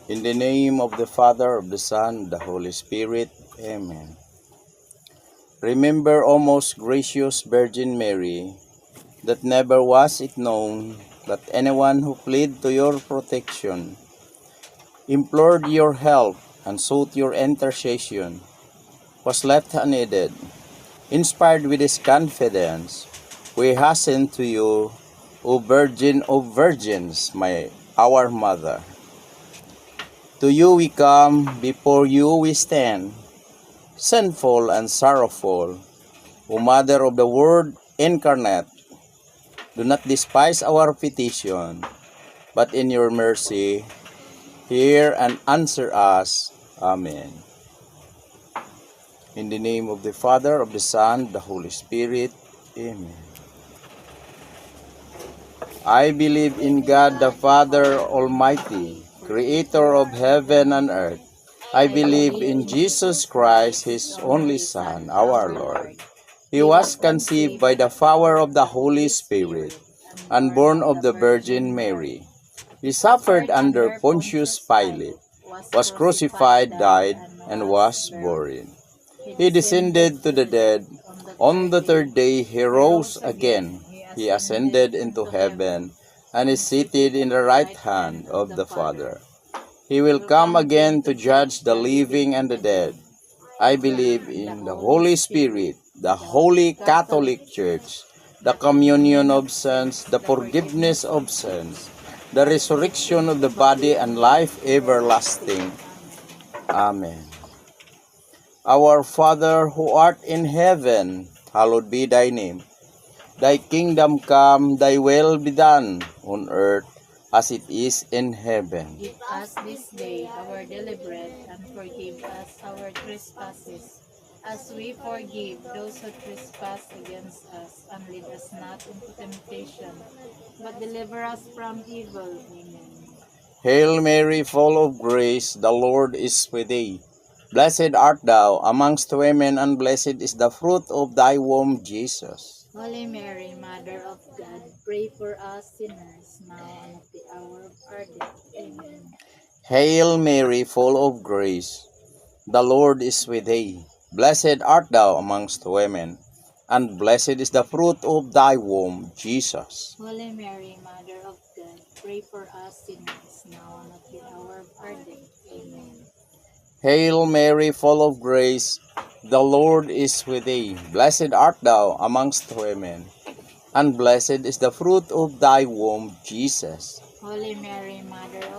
In the name of the Father, of the Son, of the Holy Spirit. Amen. Remember, O most gracious Virgin Mary, that never was it known that anyone who pleaded to your protection, implored your help, and sought your intercession, was left unaided. Inspired with this confidence, we hasten to you, O Virgin of Virgins, our Mother. To you we come, before you we stand, sinful and sorrowful. O Mother of the Word incarnate, do not despise our petition, but in your mercy, hear and answer us. Amen. In the name of the Father, of the Son, of the Holy Spirit. Amen. I believe in God the Father Almighty, Creator of heaven and earth. I believe in Jesus Christ, His only Son, our Lord. He was conceived by the power of the Holy Spirit and born of the Virgin Mary. He suffered under Pontius Pilate, was crucified, died, and was buried. He descended to the dead. On the third day he rose again. He ascended into heaven and is seated in the right hand of the Father. He will come again to judge the living and the dead. I believe in the Holy Spirit, the Holy Catholic Church, the communion of saints, the forgiveness of sins, the resurrection of the body, and life everlasting. Amen. Our Father who art in heaven, hallowed be thy name. Thy kingdom come, thy will be done, on earth as it is in heaven. Give us this day our daily bread, and forgive us our trespasses, as we forgive those who trespass against us. And lead us not into temptation, but deliver us from evil. Amen. Hail Mary, full of grace, the Lord is with thee. Blessed art thou amongst women, and blessed is the fruit of thy womb, Jesus. Holy Mary, Mother of God, pray for us sinners, now and at the hour of our death. Amen. Hail Mary, full of grace, the Lord is with thee. Blessed art thou amongst women, and blessed is the fruit of thy womb, Jesus. Holy Mary, Mother of God, pray for us sinners, now and at the hour of our death. Amen. Hail Mary, full of grace, the Lord is with thee. Blessed art thou amongst women, and blessed is the fruit of thy womb, Jesus. Holy Mary, Mother of